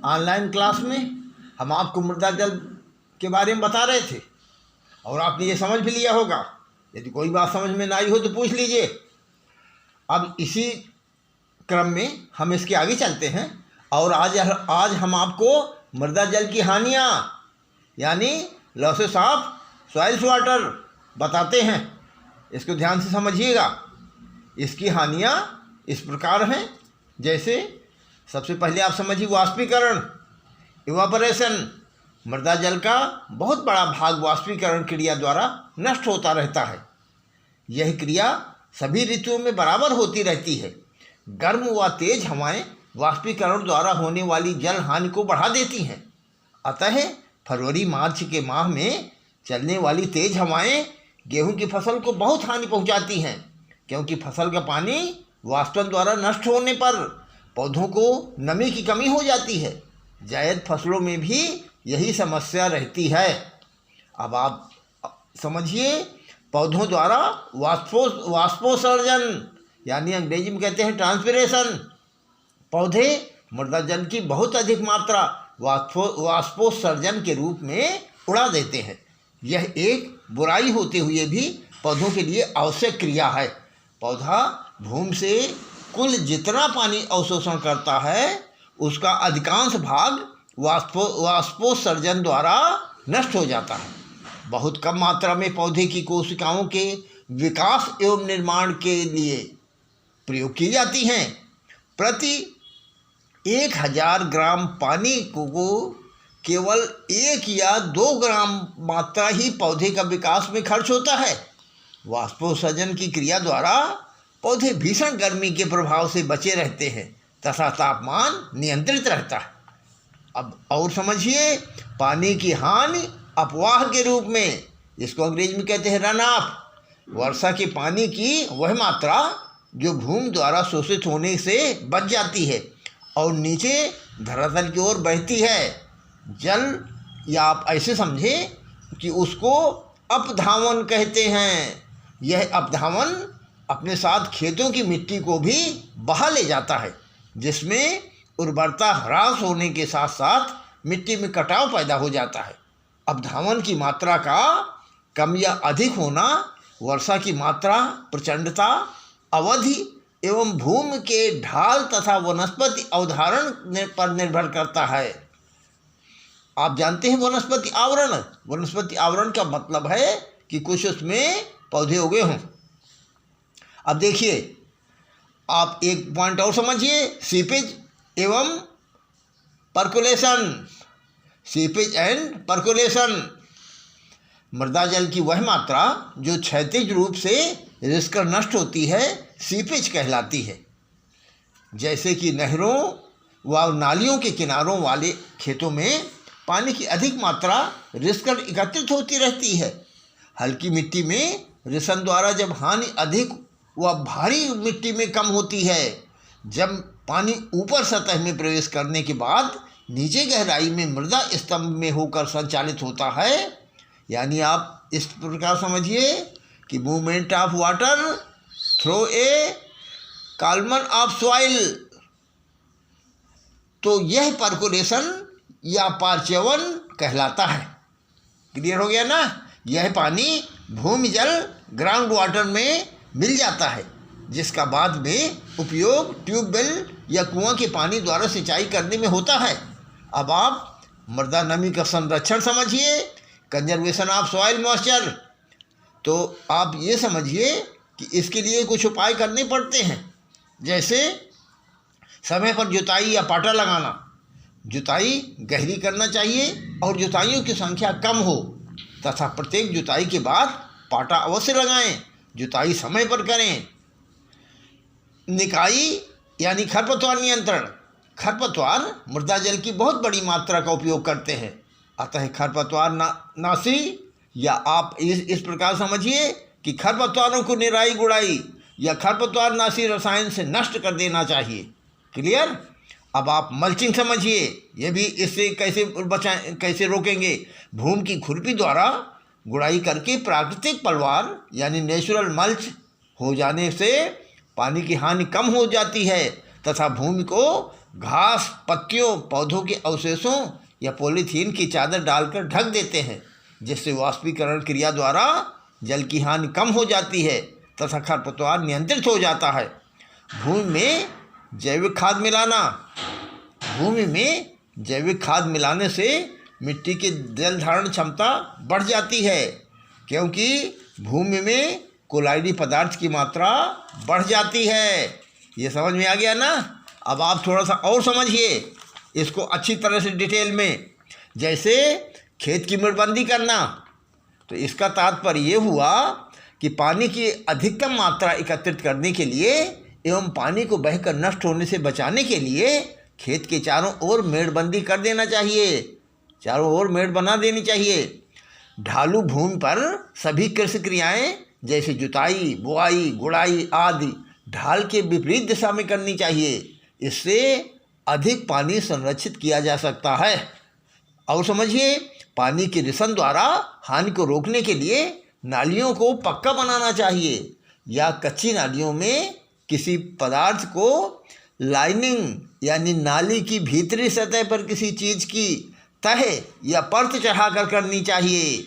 Online class में हम आपको मृदा जल के बारे में बता रहे थे और आपने ये समझ भी लिया होगा। यदि कोई बात समझ में ना आई हो तो पूछ लीजिए। अब इसी क्रम में हम इसके आगे चलते हैं और आज हम आपको मृदा जल की हानियाँ यानी लॉसेस ऑफ सॉइल्स वाटर बताते हैं। इसको ध्यान से समझिएगा। इसकी हानियाँ इस प्रकार हैं, जैसे सबसे पहले आप समझिए वाष्पीकरण, इवापोरेशन। मृदा जल का बहुत बड़ा भाग वाष्पीकरण क्रिया द्वारा नष्ट होता रहता है। यह क्रिया सभी ऋतुओं में बराबर होती रहती है। गर्म व तेज हवाएं वाष्पीकरण द्वारा होने वाली जल हानि को बढ़ा देती हैं। अतः फरवरी मार्च के माह में चलने वाली तेज हवाएं गेहूं की फसल को बहुत हानि पहुंचाती हैं, क्योंकि फसल का पानी वाष्पन द्वारा नष्ट होने पर पौधों को नमी की कमी हो जाती है। जायद फसलों में भी यही समस्या रहती है। अब आप समझिए, पौधों द्वारा वाष्पोत्सर्जन यानी अंग्रेजी में कहते हैं ट्रांसपिरेशन। पौधे मृदा जल की बहुत अधिक मात्रा वाष्पोत्सर्जन के रूप में उड़ा देते हैं। यह एक बुराई होते हुए भी पौधों के लिए आवश्यक क्रिया है। पौधा भूमि से कुल जितना पानी अवशोषण करता है उसका अधिकांश भाग वाष्पोत्सर्जन द्वारा नष्ट हो जाता है। बहुत कम मात्रा में पौधे की कोशिकाओं के विकास एवं निर्माण के लिए प्रयोग की जाती हैं। प्रति 1000 ग्राम पानी को केवल 1 या 2 ग्राम मात्रा ही पौधे का विकास में खर्च होता है। वाष्पोत्सर्जन की क्रिया द्वारा पौधे भीषण गर्मी के प्रभाव से बचे रहते हैं तथा तापमान नियंत्रित रहता है। अब और समझिए, पानी की हानि अपवाह के रूप में, जिसको अंग्रेजी में कहते हैं रन ऑफ। वर्षा के पानी की वह मात्रा जो भूमि द्वारा शोषित होने से बच जाती है और नीचे धरातल की ओर बहती है। जल, या आप ऐसे समझें कि उसको अपधावन कहते हैं। यह अपधावन अपने साथ खेतों की मिट्टी को भी बहा ले जाता है, जिसमें उर्वरता ह्रास होने के साथ साथ मिट्टी में कटाव पैदा हो जाता है। अपधावन की मात्रा का कम या अधिक होना वर्षा की मात्रा, प्रचंडता, अवधि एवं भूमि के ढाल तथा वनस्पति अवधारण पर निर्भर करता है। आप जानते हैं वनस्पति आवरण। वनस्पति आवरण का मतलब है कि कुछ उसमें पौधे उगे हों। अब देखिए, आप एक पॉइंट और समझिए, सीपेज एवं पर्कुलेशन। Seepage and percolation. मृदा जल की वह मात्रा जो क्षैतिज रूप से रिसकर नष्ट होती है सीपेज कहलाती है। जैसे कि नहरों व नालियों के किनारों वाले खेतों में पानी की अधिक मात्रा रिसकर एकत्रित होती रहती है। हल्की मिट्टी में रिसन द्वारा जब हानि अधिक व भारी मिट्टी में कम होती है, जब पानी ऊपर सतह में प्रवेश करने के बाद नीचे गहराई में मृदा स्तंभ में होकर संचालित होता है। यानी आप इस प्रकार समझिए कि movement of water through a column of soil. तो यह पर्कुलेशन या पार्चवन कहलाता है। क्लियर हो गया ना? यह पानी भूमि जल ग्राउंड वाटर में मिल जाता है, जिसका बाद में उपयोग ट्यूबवेल या कुआं के पानी द्वारा सिंचाई करने में होता है। अब आप मृदा नमी का संरक्षण समझिए, कंजर्वेशन ऑफ सॉइल मॉइस्चर। तो आप ये समझिए कि इसके लिए कुछ उपाय करने पड़ते हैं, जैसे समय पर जुताई या पाटा लगाना। जुताई गहरी करना चाहिए और जुताइयों की संख्या कम हो तथा प्रत्येक जुताई के बाद पाटा अवश्य लगाएं। जुताई समय पर करें। निकाई यानी खरपतवार नियंत्रण। खरपतवार मृदा जल की बहुत बड़ी मात्रा का उपयोग करते हैं, अतः खरपतवार नाशी, या आप इस प्रकार समझिए कि खरपतवारों को निराई गुड़ाई या खरपतवार नाशी रसायन से नष्ट कर देना चाहिए। क्लियर? अब आप मल्चिंग समझिए, ये भी इससे कैसे रोकेंगे। भूमि की खुरपी द्वारा गुड़ाई करके प्राकृतिक पलवार यानी नेचुरल मल्च हो जाने से पानी की हानि कम हो जाती है तथा भूमि को घास, पत्तियों, पौधों के अवशेषों या पॉलीथीन की चादर डालकर ढक देते हैं, जिससे वाष्पीकरण क्रिया द्वारा जल की हानि कम हो जाती है तथा खरपतवार नियंत्रित हो जाता है। भूमि में जैविक खाद मिलाना। भूमि में जैविक खाद मिलाने से मिट्टी की जल धारण क्षमता बढ़ जाती है, क्योंकि भूमि में कोलाइडी पदार्थ की मात्रा बढ़ जाती है। ये समझ में आ गया ना? अब आप थोड़ा सा और समझिए इसको अच्छी तरह से डिटेल में। जैसे खेत की मेड़बंदी करना, तो इसका तात्पर्य ये हुआ कि पानी की अधिकतम मात्रा एकत्रित करने के लिए एवं पानी को बहकर नष्ट होने से बचाने के लिए खेत के चारों ओर मेड़बंदी कर देना चाहिए, चारों ओर मेड़ बना देनी चाहिए। ढालू भूमि पर सभी कृषि क्रियाएं जैसे जुताई, बुआई, गुड़ाई आदि ढाल के विपरीत दिशा में करनी चाहिए। इससे अधिक पानी संरक्षित किया जा सकता है। और समझिए, पानी के रिसन द्वारा हानि को रोकने के लिए नालियों को पक्का बनाना चाहिए या कच्ची नालियों में किसी पदार्थ को लाइनिंग यानी नाली की भीतरी सतह पर किसी चीज़ की तह या परत चढ़ाकर करनी चाहिए।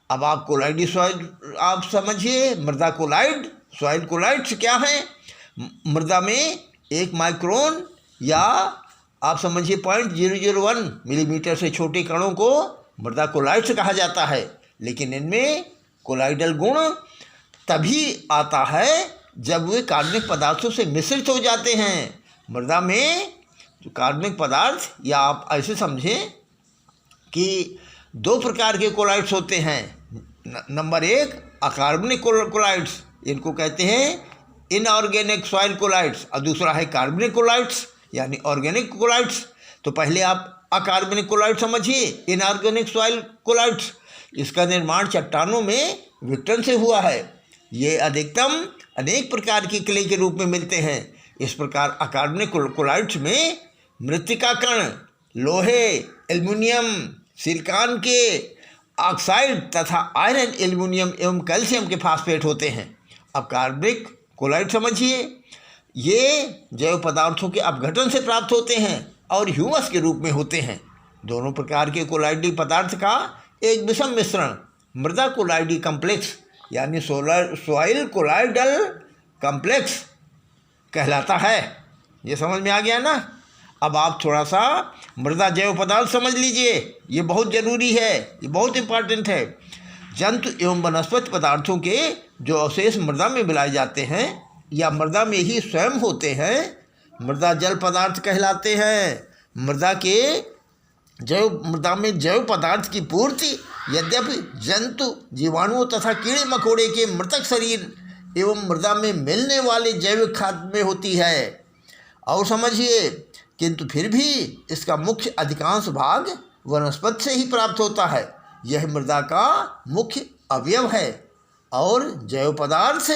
अब आप कोलाइडी सॉइल आप समझिए, मृदा कोलाइड, सॉइल कोलाइड्स क्या है? मृदा में 1 माइक्रोन या आप समझिए 0.001 मिलीमीटर से छोटे कणों को मृदा कोलाइड्स कहा जाता है। लेकिन इनमें कोलाइडल गुण तभी आता है जब वे कार्बनिक पदार्थों से मिश्रित हो जाते हैं। मृदा में जो कार्बनिक पदार्थ, या आप ऐसे समझें कि 2 प्रकार के कोलाइड्स होते हैं। नंबर 1 अकार्बनिक कोलाइड्स, इनको कहते हैं इनऑर्गेनिक सॉइल कोलाइड्स, और दूसरा है कार्बनिक कोलाइड्स यानी ऑर्गेनिक कोलाइड्स। तो पहले आप अकार्बनिक कोलाइड समझिए, इनऑर्गेनिक सॉइल कोलाइड्स। इसका निर्माण चट्टानों में विघटन से हुआ है। ये अधिकतम अनेक प्रकार की क्ले के रूप में मिलते हैं। इस प्रकार अकार्बनिक कोलाइड्स में मृत्तिका कण, लोहे, एल्युमिनियम, सिलिकॉन के ऑक्साइड तथा आयरन, एल्युमिनियम एवं कैल्शियम के फास्फेट होते हैं। अब कार्बनिक कोलाइड समझिए, ये जैव पदार्थों के अपघटन से प्राप्त होते हैं और ह्यूमस के रूप में होते हैं। दोनों प्रकार के कोलाइडी पदार्थ का एक विषम मिश्रण मृदा कोलाइडी कम्प्लेक्स यानी सॉइल कोलाइडल कम्प्लेक्स कहलाता है। ये समझ में आ गया ना? अब आप थोड़ा सा मृदा जैव पदार्थ समझ लीजिए, ये बहुत ज़रूरी है, ये बहुत इम्पॉर्टेंट है। जंतु एवं वनस्पति पदार्थों के जो अवशेष मृदा में मिलाए जाते हैं या मृदा में ही स्वयं होते हैं, मृदा जल पदार्थ कहलाते हैं। मृदा में जैव पदार्थ की पूर्ति यद्यपि जंतु, जीवाणुओं तथा कीड़े मकोड़े के मृतक शरीर एवं मृदा में मिलने वाले जैविक खाद में होती है। और समझिए, किंतु फिर भी इसका मुख्य अधिकांश भाग वनस्पति से ही प्राप्त होता है। यह मृदा का मुख्य अवयव है और जैव पदार्थ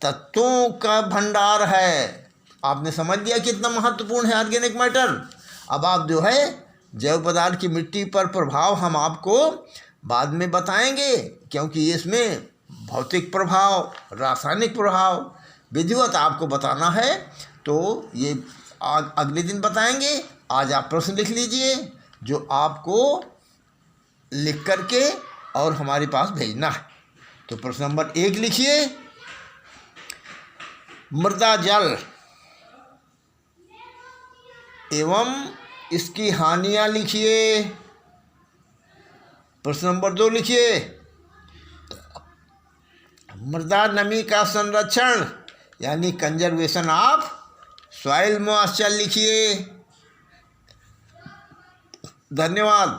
तत्वों का भंडार है। आपने समझ लिया कितना महत्वपूर्ण है ऑर्गेनिक मैटर। अब आप जो है जैव पदार्थ की मिट्टी पर प्रभाव हम आपको बाद में बताएंगे, क्योंकि इसमें भौतिक प्रभाव, रासायनिक प्रभाव विधिवत आपको बताना है, तो ये अगले दिन बताएंगे। आज आप प्रश्न लिख लीजिए जो आपको लिख करके और हमारे पास भेजना है। तो प्रश्न नंबर 1 लिखिए, मृदा जल एवं इसकी हानियां लिखिए। प्रश्न नंबर 2 लिखिए, मृदा नमी का संरक्षण यानी कंजर्वेशन ऑफ सॉइल मॉइस्चर लिखिए। धन्यवाद।